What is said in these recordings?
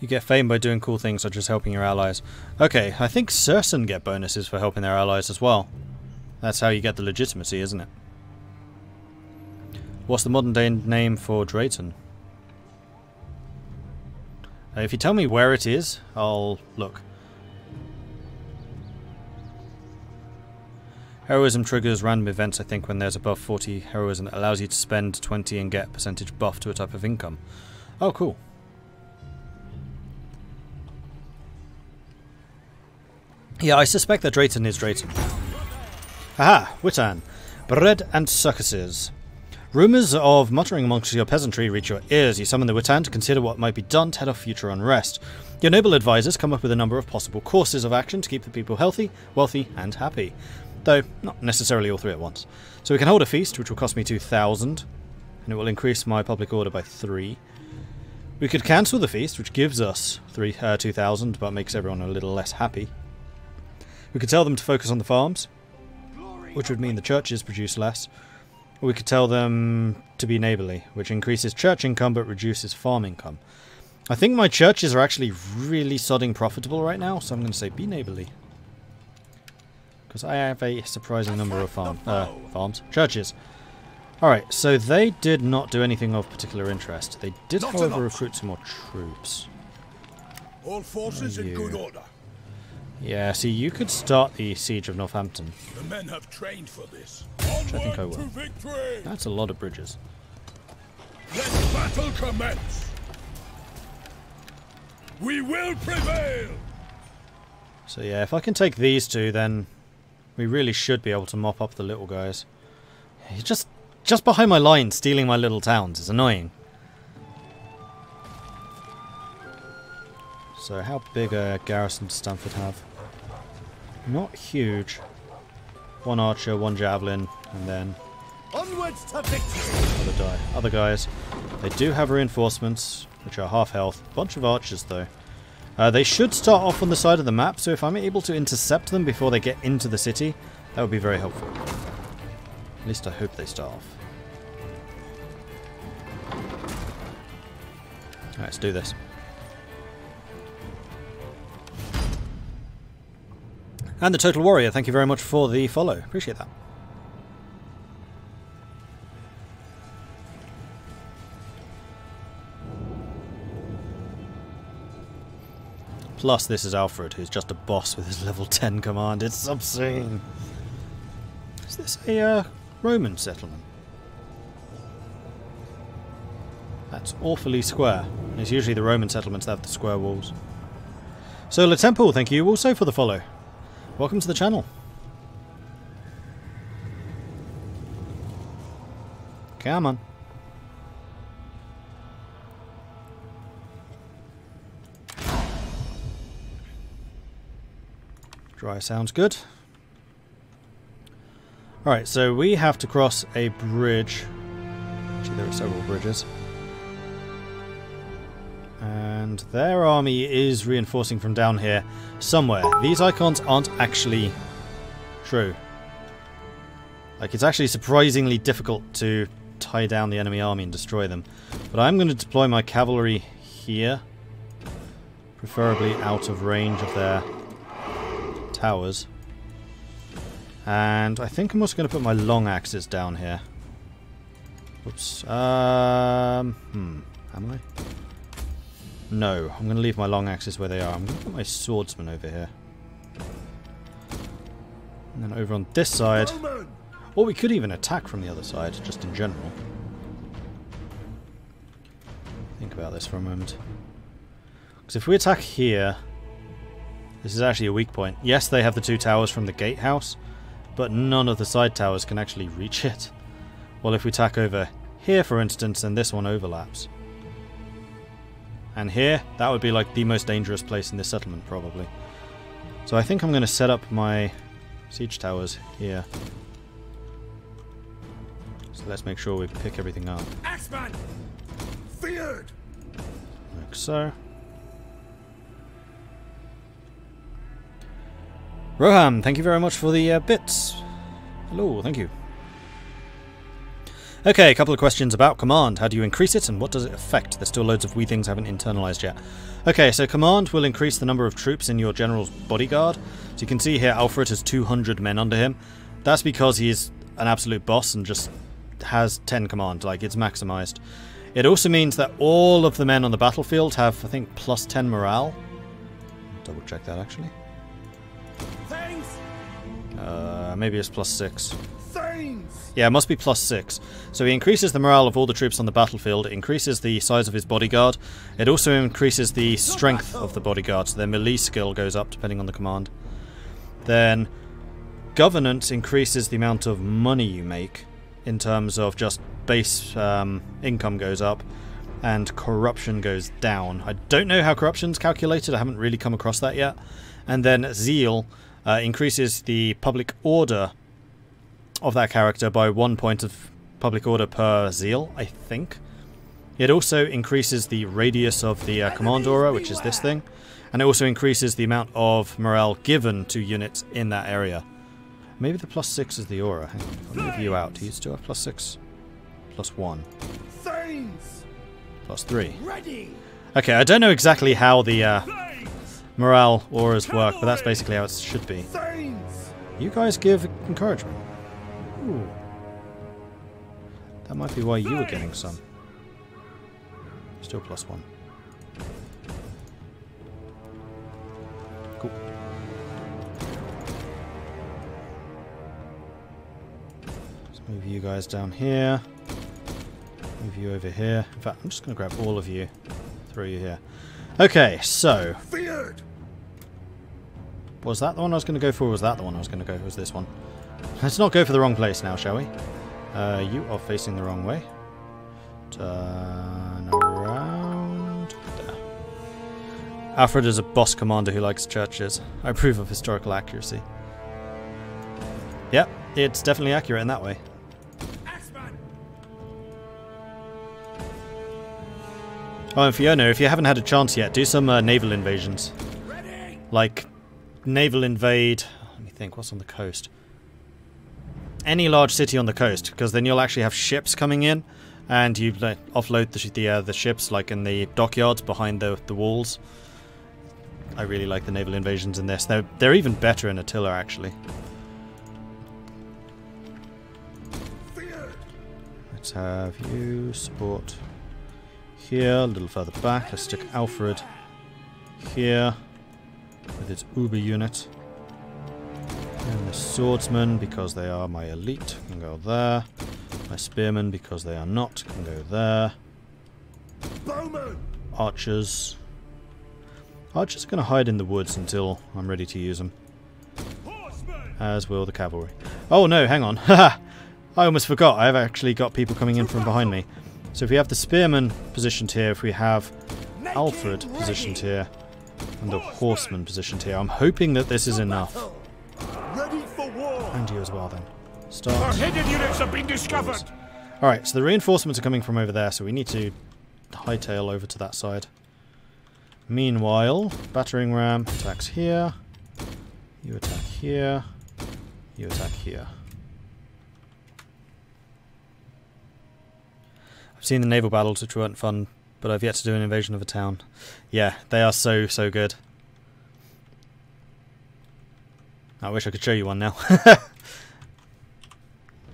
You get fame by doing cool things such as helping your allies. Okay, I think Cerson get bonuses for helping their allies as well. That's how you get the legitimacy, isn't it? What's the modern day name for Drayton? If you tell me where it is, I'll look. Heroism triggers random events, I think, when there's above 40 heroism. That allows you to spend 20 and get percentage buff to a type of income. Oh, cool. Yeah, I suspect that Drayton is Drayton. Aha! Witan. Bread and circuses. Rumours of muttering amongst your peasantry reach your ears. You summon the Witan to consider what might be done to head off future unrest. Your noble advisors come up with a number of possible courses of action to keep the people healthy, wealthy, and happy. Though, not necessarily all three at once. So we can hold a feast, which will cost me 2,000, and it will increase my public order by 3. We could cancel the feast, which gives us 2,000, but makes everyone a little less happy. We could tell them to focus on the farms, which would mean the churches produce less. Or we could tell them to be neighbourly, which increases church income but reduces farm income. I think my churches are actually really sodding profitable right now, so I'm going to say be neighbourly. Because I have a surprising number of churches. Alright, so they did not do anything of particular interest. They did, however, recruit some more troops. All forces in good order. Yeah, see, you could start the siege of Northampton. The men have trained for this. Which I think I will. That's a lot of bridges. Let battle commence. We will prevail. So yeah, if I can take these two, then we really should be able to mop up the little guys. You're just behind my line, stealing my little towns. It's annoying. So how big a garrison does Stamford have? Not huge. 1 archer, 1 javelin, and then onwards to victory. Other guys. They do have reinforcements, which are half health. Bunch of archers though. They should start off on the side of the map, so if I'm able to intercept them before they get into the city, that would be very helpful. At least I hope they start off. Alright, let's do this. And the Total Warrior, thank you very much for the follow. Appreciate that. Plus, this is Alfred, who's just a boss with his level 10 command. It's obscene. Is this a Roman settlement? That's awfully square. It's usually the Roman settlements that have the square walls. Solar Temple, thank you also for the follow. Welcome to the channel. Come on. Dry sounds good. Alright, so we have to cross a bridge. Actually, there are several bridges. And their army is reinforcing from down here somewhere. These icons aren't actually true. Like, it's actually surprisingly difficult to tie down the enemy army and destroy them. But I'm going to deploy my cavalry here. Preferably out of range of their towers. And I think I'm also going to put my long axes down here. Whoops. Am I? No, I'm going to leave my long axes where they are. I'm going to put my swordsman over here. And then over on this side. Or we could even attack from the other side, just in general. Think about this for a moment. Because if we attack here, this is actually a weak point. Yes, they have the 2 towers from the gatehouse, but none of the side towers can actually reach it. Well, if we attack over here, for instance, then this one overlaps. And here, that would be like the most dangerous place in this settlement, probably. So I think I'm going to set up my siege towers here. So let's make sure we pick everything up. Axeman! Feared! Like so. Roham, thank you very much for the bits. Hello, thank you. Okay, a couple of questions about command. How do you increase it and what does it affect? There's still loads of wee things I haven't internalized yet. Okay, so command will increase the number of troops in your general's bodyguard. So you can see here Alfred has 200 men under him. That's because he's an absolute boss and just has 10 command, like it's maximized. It also means that all of the men on the battlefield have, I think, plus 10 morale. Double check that actually. Thanks. Maybe it's plus 6. Thanks. Yeah, it must be plus 6. So he increases the morale of all the troops on the battlefield, it increases the size of his bodyguard, it also increases the strength of the bodyguard, so their melee skill goes up depending on the command. Then governance increases the amount of money you make in terms of just base income goes up, and corruption goes down. I don't know how corruption's calculated, I haven't really come across that yet. And then zeal increases the public order of that character by 1 point of public order per zeal, I think. It also increases the radius of the command aura, which is this thing, and it also increases the amount of morale given to units in that area. Maybe the plus 6 is the aura. Hang on, I'll move you out. Do you still have plus 6? Plus 1. Thanks. Plus 3. Ready. Okay, I don't know exactly how the morale auras work, but that's basically how it should be. Thanks. You guys give encouragement. Ooh. That might be why you were getting some. Still plus 1. Cool. Let's move you guys down here. Move you over here. In fact, I'm just going to grab all of you. Throw you here. Okay, so... Feared. Was that the one I was going to go for, or was that the one I was going to go for? It was this one. Let's not go for the wrong place now, shall we? You are facing the wrong way. Turn around. There. Alfred is a boss commander who likes churches. I approve of historical accuracy. Yep, it's definitely accurate in that way. Oh, and Fiona, if you haven't had a chance yet, do some naval invasions. Like, naval invade... Let me think, what's on the coast? Any large city on the coast, because then you'll actually have ships coming in, and you offload the ships like in the dockyards behind the walls. I really like the naval invasions in this. They're even better in Attila, actually. Let's have you support here, a little further back. Let's stick Alfred here with its Uber unit. And the swordsmen, because they are my elite, can go there. My spearmen, because they are not, can go there. Bowman. Archers. Archers are going to hide in the woods until I'm ready to use them. As will the cavalry. Oh no, hang on. Haha! I almost forgot. I've actually got people coming in from behind me. So if we have the spearmen positioned here, if we have Alfred positioned here, and the horsemen positioned here, I'm hoping that this is enough. Ready for war. And you as well then. Start. Our hidden units have been discovered. Alright, so the reinforcements are coming from over there, so we need to hightail over to that side. Meanwhile, battering ram attacks here. You attack here. You attack here. I've seen the naval battles, which weren't fun, but I've yet to do an invasion of a town. Yeah, they are so, so good. I wish I could show you one now.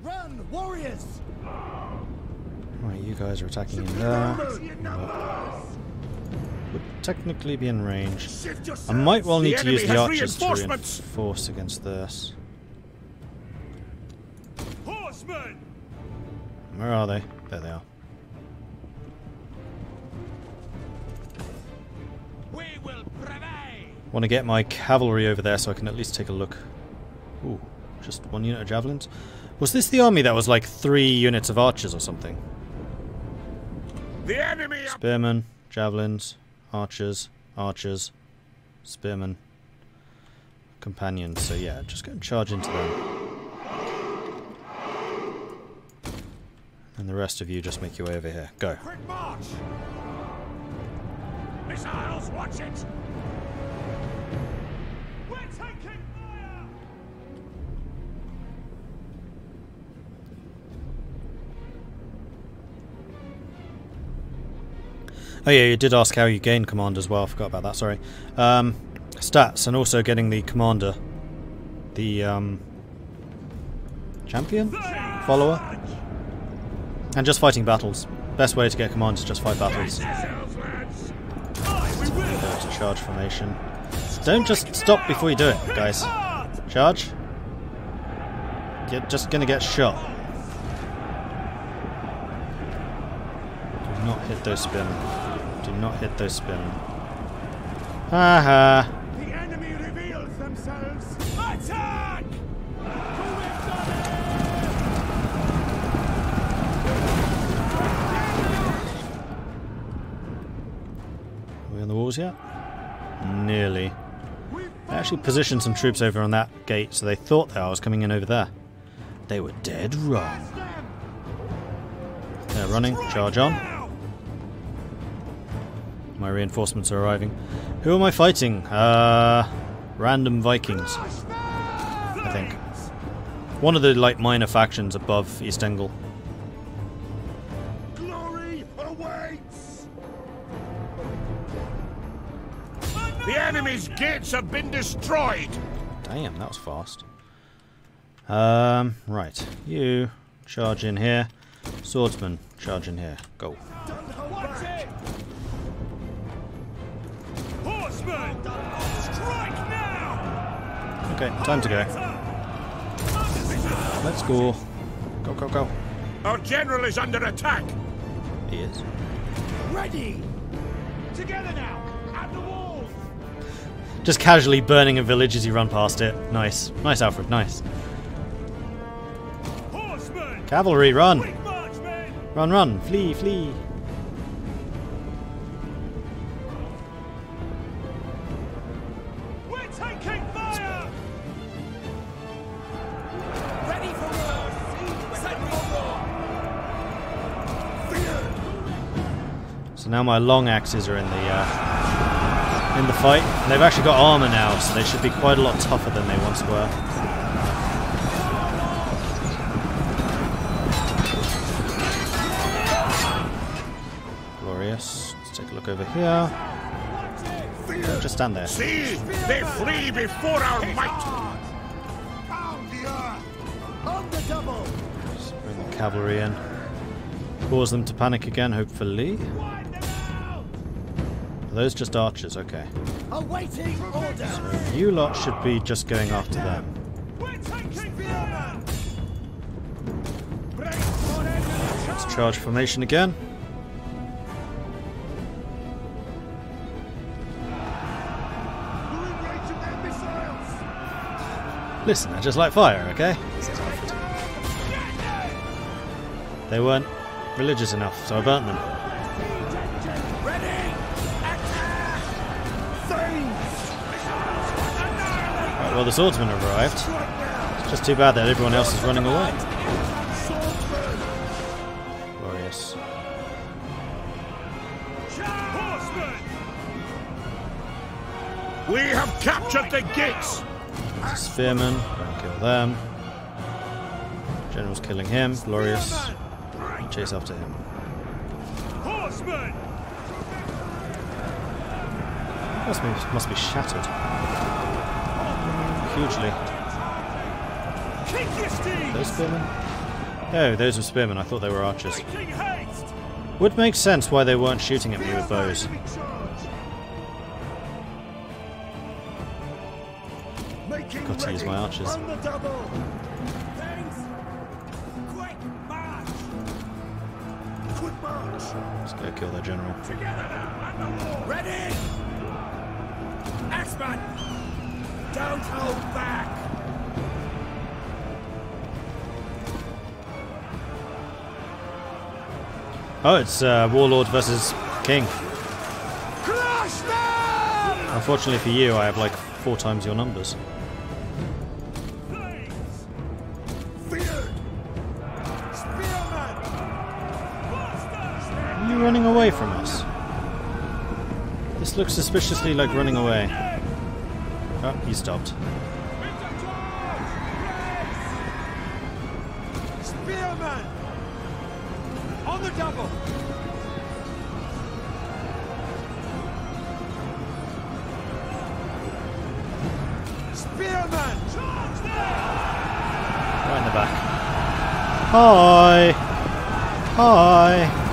Run, warriors! Right, you guys are attacking in there. Would technically be in range. I might well need to use the archers to reinforce against this. Horsemen! Where are they? There they are. We will prevail! Want to get my cavalry over there so I can at least take a look. Ooh, just 1 unit of javelins. Was this the army that was like 3 units of archers or something? The enemy! Spearmen, javelins, archers, archers, spearmen, companions. So yeah, just go and charge into them. And the rest of you just make your way over here. Go. Quick march! Missiles, watch it! We're taking fire! Oh yeah, you did ask how you gain command as well. I forgot about that, sorry. Stats, and also getting the commander. The champion? Follower? And just fighting battles. Best way to get command is just fight battles. Go to charge formation. Don't just stop before you do it, guys. Charge. You're just gonna get shot. Do not hit those spearmen. Do not hit those spearmen. Haha. The enemy reveals themselves. Attack! Are we on the walls yet? Nearly. I actually positioned some troops over on that gate, so they thought that I was coming in over there. They were dead wrong. They're running. Charge on. My reinforcements are arriving. Who am I fighting? Random Vikings, I think. One of the minor factions above East Angle. Glory awaits. The enemy's gates have been destroyed. Damn, that was fast. Right. You charge in here. Swordsman, charge in here. Go. Watch it. Horsemen, strike now. Okay, time to go. Let's go. Go, go, go. Our general is under attack. He is. Ready. Together now. At the walls. Just casually burning a village as you run past it. Nice. Nice, Alfred. Nice. Horsemen. Cavalry, run. Quick march, men. Run, run. Flee, flee. We're taking fire. Ready for war! Set for war! So now my long axes are in the fight. And they've actually got armor now, so they should be quite a lot tougher than they once were. Glorious. Let's take a look over here. Don't just stand there. See, they flee before our might. On the double! Just bring the cavalry in. Cause them to panic again, hopefully. Are those just archers? Okay. Awaiting order! So you lot should be just going after them. We're taking spearmen. Let's charge formation again. Listen, I just like fire, okay? They weren't religious enough, so I burnt them. Ready! Attack! Right, well, the swordsmen have arrived. It's just too bad that everyone else is running away. Glorious. Horsemen. We have captured the gates. Spearmen, don't kill them. General's killing him, glorious. Chase after him. Horsemen. Must be shattered. Hugely. Kick your steeds. Those spearmen? Oh, those were spearmen. I thought they were archers. Making haste. Would make sense why they weren't shooting at me with bows. Got to use my archers. On the double! Thanks! Quick march! Quick march! Let's go kill their general. Ready! Axeman! Don't hold back! Oh, it's Warlord versus King. Crush them. Unfortunately for you, I have like 4 times your numbers. Are you running away from us? This looks suspiciously like running away. Oh, he stopped. Spearman. On the double. Spearman! Right in the back. Hi! Hi!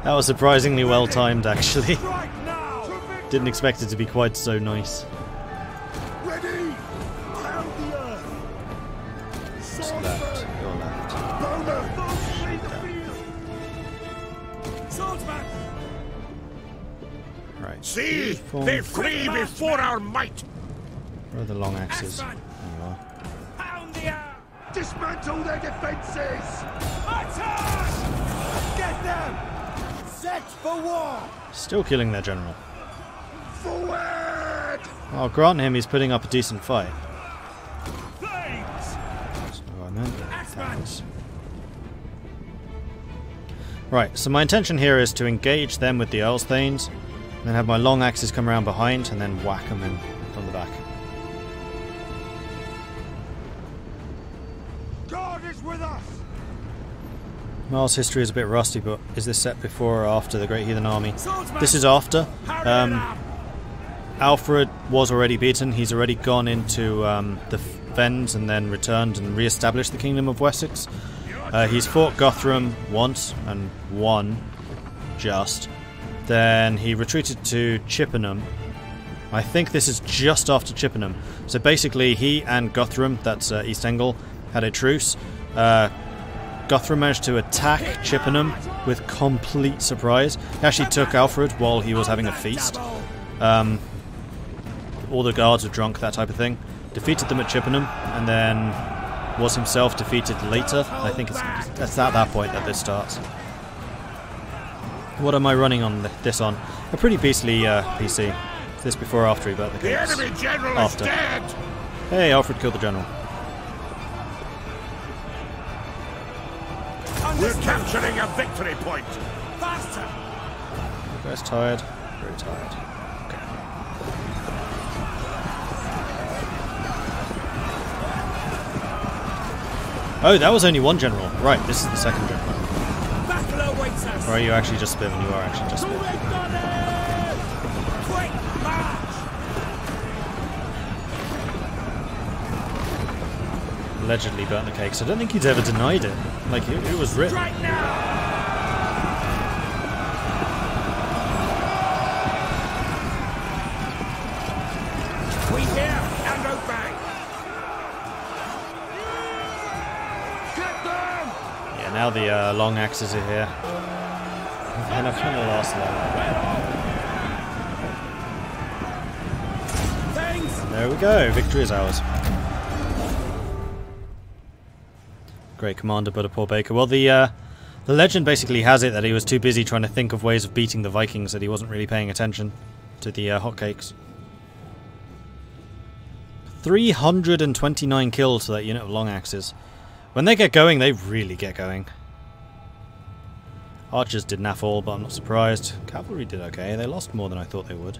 That was surprisingly well timed, actually. Right now! Didn't expect it to be quite so nice. Ready! Pound the earth! Just left. Your left. Swordsman! Right. See, Form. they flee before our might. Where are the long axes? There Axeman! you are. Pound the earth! Dismantle their defenses. Attack! Get them! Set for war! Still killing their general. Forward! I'll grant him he's putting up a decent fight. Flames! That's not what I meant. Axeman! Thanks. Right, so my intention here is to engage them with the Earl's Thanes, then have my long axes come around behind, and then whack them in from the back. God is with us! Miles' history is a bit rusty, but is this set before or after the Great Heathen Army? Swordsman! This is after. Hurry it up! Alfred was already beaten. He's already gone into the Fens and then returned and re-established the Kingdom of Wessex. He's fought Guthrum once and won, just. Then he retreated to Chippenham. I think this is just after Chippenham. So basically he and Guthrum, that's East Angles, had a truce. Guthrum managed to attack Chippenham with complete surprise. He actually took Alfred while he was having a feast. All the guards were drunk, that type of thing. Defeated them at Chippenham, and then was himself defeated later. I think it's at that point that this starts. What am I running on this on? A pretty beastly PC. Is this before or after he burnt the The cakes? enemy general After. is dead. Hey, Alfred killed the general. We're capturing a victory point. Faster! You guys tired? Very tired. Okay. Oh, that was only one general. Right, this is the second general. Battle awaits us! Or are you actually just spiving? You are actually just spiving. Quick march! Allegedly burnt the cakes. I don't think he's ever denied it. Like, it was written. Right now! We hear and obey! Get them! Yeah, now the long axes are here. They're not going to last long. Thanks! There we go. Victory is ours. Great commander, but a poor baker. Well, the legend basically has it that he was too busy trying to think of ways of beating the Vikings that he wasn't really paying attention to the hotcakes. 329 kills for that unit of long axes. When they get going, they really get going. Archers did naff all, but I'm not surprised. Cavalry did okay. They lost more than I thought they would.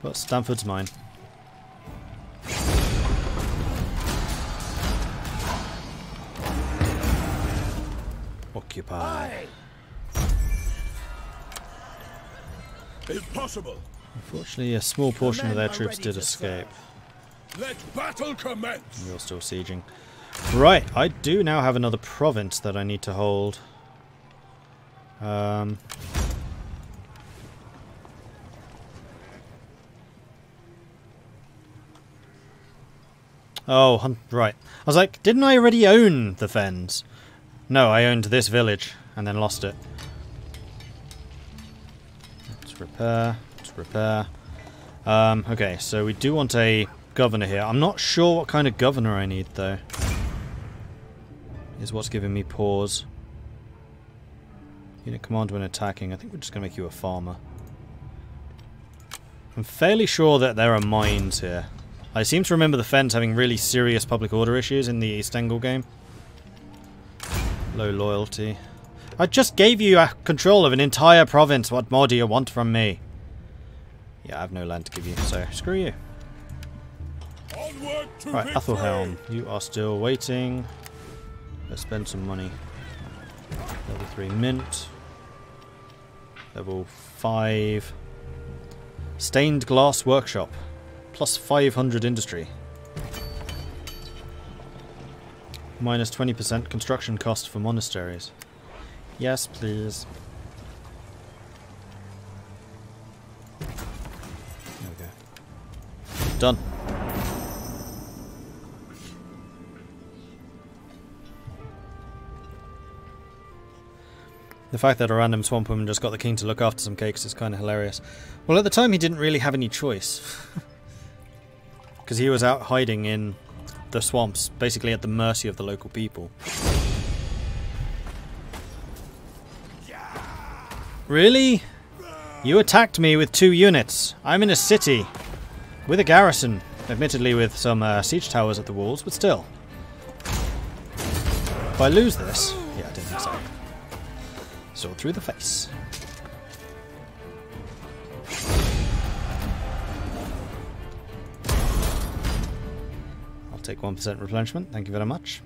But Stamford's mine. Occupy. Impossible! Unfortunately, a small portion of their troops did escape. Let battle commence! You're still sieging. Right, I do now have another province that I need to hold. Oh, right. I was like, didn't I already own the Fens? No, I owned this village and then lost it. Let's repair. Let's repair. Okay, so we do want a governor here. I'm not sure what kind of governor I need, though. Is what's giving me pause. Unit command when attacking. I think we're just going to make you a farmer. I'm fairly sure that there are mines here. I seem to remember the Fens having really serious public order issues in the East Angles game. Low loyalty. I just gave you control of an entire province. What more do you want from me? Yeah, I have no land to give you, so screw you. Onward to Right, victory! Athelhelm, you are still waiting. Let's spend some money. Level 3 mint. Level 5. Stained glass workshop. Plus 500 industry. Minus 20% construction cost for monasteries. Yes, please. There we go. Done. The fact that a random swamp woman just got the king to look after some cakes is kind of hilarious. Well, at the time he didn't really have any choice. Because he was out hiding in the swamps, basically at the mercy of the local people. Really? You attacked me with 2 units. I'm in a city. With a garrison. Admittedly with some siege towers at the walls, but still. If I lose this... Yeah, I didn't think so. Sword through the face. I'll take 1% replenishment, thank you very much.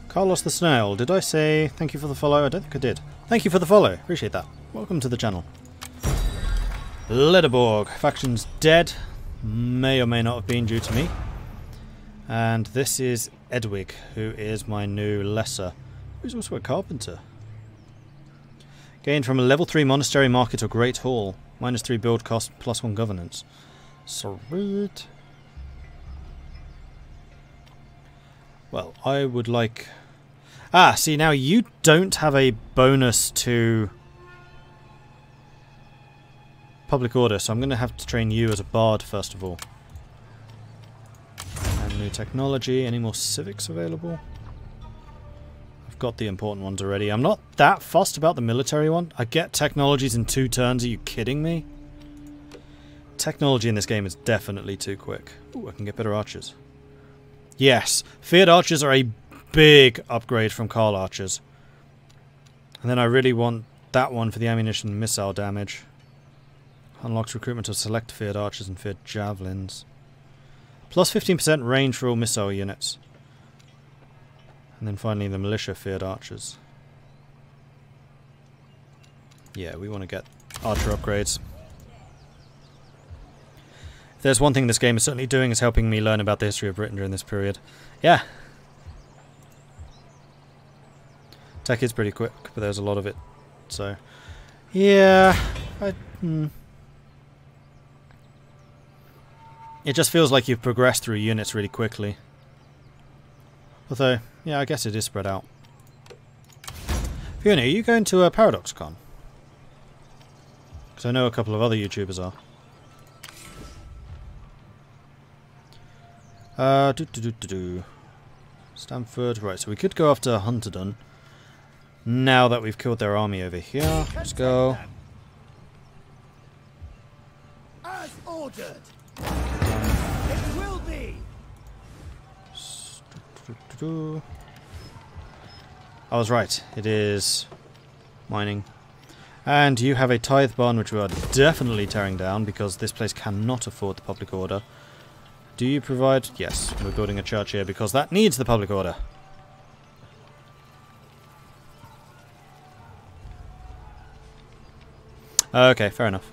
Carlos the Snail, did I say thank you for the follow? I don't think I did. Thank you for the follow, appreciate that. Welcome to the channel. Lederborg, faction's dead. May or may not have been due to me. And this is Edwig, who is my new lesser, who's also a carpenter. Gained from a level 3 monastery, market or great hall. Minus 3 build cost, plus 1 governance. Sweet. Well, I would like... Ah, see, now you don't have a bonus to public order, so I'm going to have to train you as a bard first of all. And new technology. Any more civics available? I've got the important ones already. I'm not that fussed about the military one. I get technologies in 2 turns. Are you kidding me? Technology in this game is definitely too quick. Ooh, I can get better archers. Yes, feared archers are a big upgrade from Carl archers. And then I really want that one for the ammunition and missile damage. Unlocks recruitment of select feared archers and feared javelins. Plus 15% range for all missile units. And then finally the militia feared archers. Yeah, we want to get archer upgrades. If there's one thing this game is certainly doing, is helping me learn about the history of Britain during this period. Yeah. Tech is pretty quick, but there's a lot of it. So, yeah. It just feels like you've progressed through units really quickly. Although, yeah, I guess it is spread out. Fiona, are you going to a ParadoxCon? Because I know a couple of other YouTubers are. Stamford, right, so we could go after Hunterdon. Now that we've killed their army over here, let's go. As ordered. It will be. I was right, it is mining. And you have a tithe barn which we are definitely tearing down because this place cannot afford the public order. Do you provide? Yes, we're building a church here because that needs the public order. Okay, fair enough.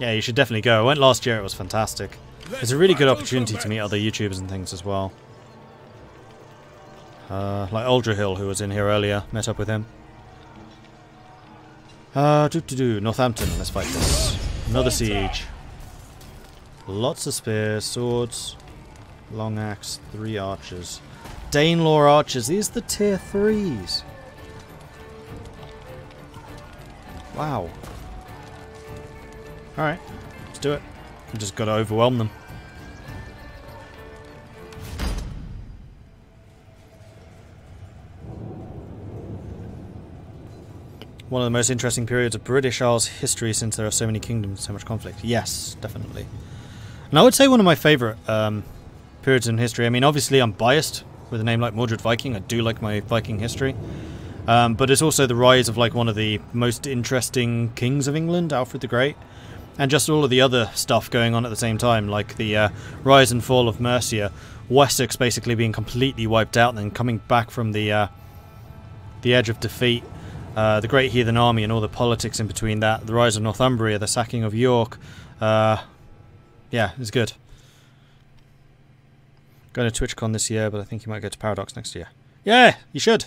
Yeah, you should definitely go. I went last year, it was fantastic. It's a really good opportunity to meet other YouTubers and things as well. Like Uldrahill, who was in here earlier, met up with him. Northampton, let's fight this. Another siege. Lots of spears, swords, long axe, 3 archers. Danelaw archers, these are the tier 3s. Wow. Alright, let's do it. We've just got to overwhelm them. One of the most interesting periods of British Isles history since there are so many kingdoms and so much conflict. Yes, definitely. And I would say one of my favourite periods in history. I mean, obviously I'm biased with a name like Mordred Viking. I do like my Viking history. But it's also the rise of like one of the most interesting kings of England, Alfred the Great. And just all of the other stuff going on at the same time, like the rise and fall of Mercia, Wessex basically being completely wiped out and then coming back from the edge of defeat, the Great Heathen Army and all the politics in between that, the rise of Northumbria, the sacking of York. Yeah, it's good. Going to TwitchCon this year, but I think you might go to Paradox next year. Yeah, you should.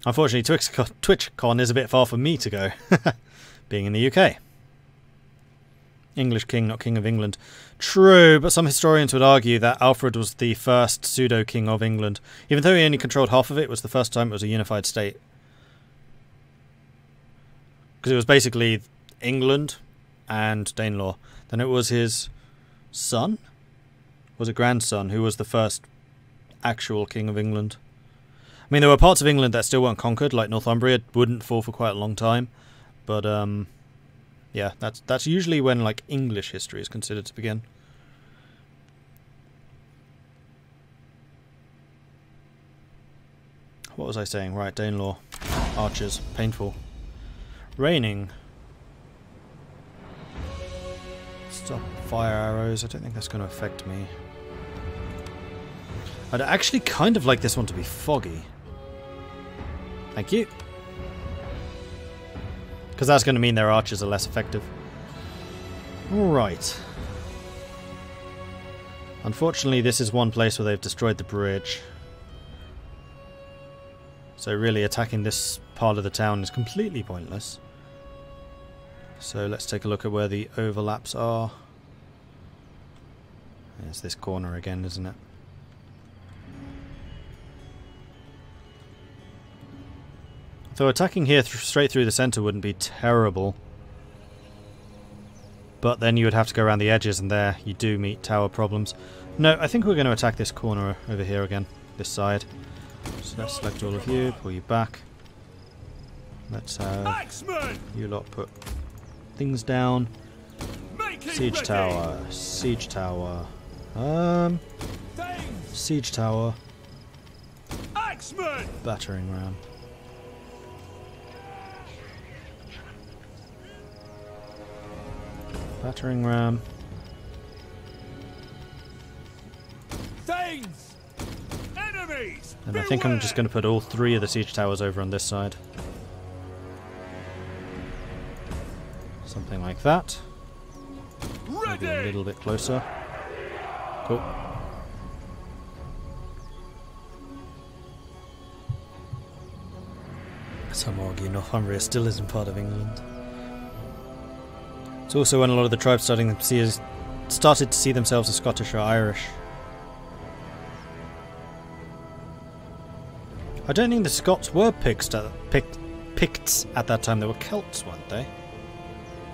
Unfortunately, TwitchCon is a bit far for me to go, being in the UK. English king, not king of England. True, but some historians would argue that Alfred was the first pseudo-king of England. Even though he only controlled half of it, it was the first time it was a unified state. Because it was basically England and Danelaw. Then it was his son? Was it grandson who was the first actual king of England? I mean, there were parts of England that still weren't conquered, like Northumbria wouldn't fall for quite a long time. But, yeah, that's usually when, like, English history is considered to begin. What was I saying? Right, Danelaw. Archers. Painful. Raining. Stop fire arrows. I don't think that's going to affect me. I'd actually kind of like this one to be foggy. Thank you. Because that's going to mean their archers are less effective. Right. Unfortunately, this is one place where they've destroyed the bridge. So really attacking this part of the town is completely pointless. So let's take a look at where the overlaps are. It's this corner again, isn't it? So attacking here straight through the centre wouldn't be terrible. But then you would have to go around the edges, and there you do meet tower problems. No, I think we're going to attack this corner over here again. This side. So let's select all of you, pull you back. Let's have you lot put things down. Siege tower. Siege tower. Siege tower. Battering ram. Battering ram. Enemies! And I think I'm just going to put all 3 of the siege towers over on this side. Something like that. Maybe a little bit closer. Cool. Some argue Northumbria still isn't part of England. It's also when a lot of the tribes started to see themselves as Scottish or Irish. I don't think the Scots were Picts at that time. They were Celts, weren't they?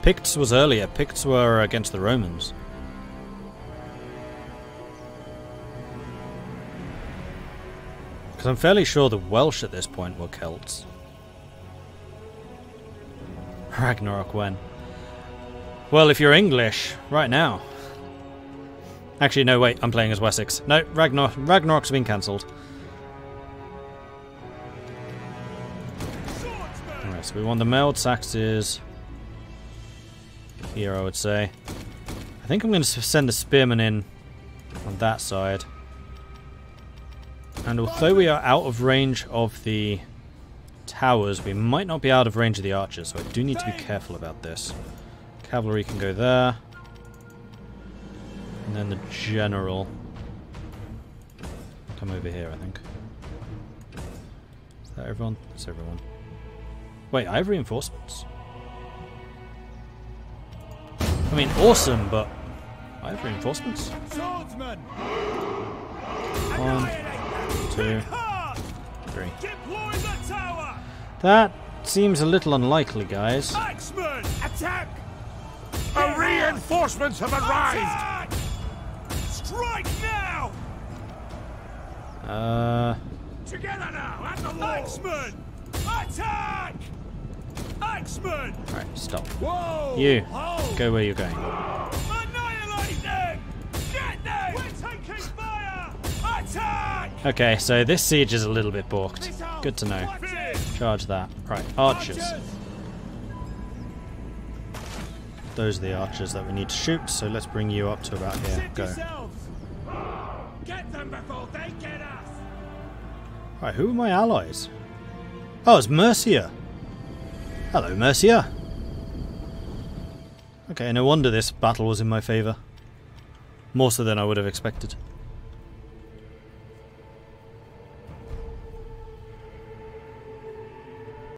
Picts was earlier. Picts were against the Romans. Because I'm fairly sure the Welsh at this point were Celts. Ragnarok when? Well, if you're English, right now. Actually, no, wait, I'm playing as Wessex. No, Ragnarok's been cancelled. Alright, so we want the mailed Saxes here, I would say. I think I'm going to send the spearmen in on that side. And although we are out of range of the towers, we might not be out of range of the archers, so I do need to be careful about this. Cavalry can go there. And then the general. Come over here, I think. Is that everyone? That's everyone. Wait, I have reinforcements? I mean, awesome, but I have reinforcements? 1, 2, 3. That seems a little unlikely, guys. Attack! The reinforcements have arrived! Strike now! Together now, at the walls! Attack! Axeman! Alright, stop. Whoa! You, Hold! go where you're going. Annihilate them! Get them! We're taking fire! Attack! Okay, so this siege is a little bit balked. Good to know. Charge that. Right, archers. Those are the archers that we need to shoot, so let's bring you up to about here. Go. Get them before they get us! Right, who are my allies? Oh, it's Mercia. Hello, Mercia. Okay, no wonder this battle was in my favour. More so than I would have expected.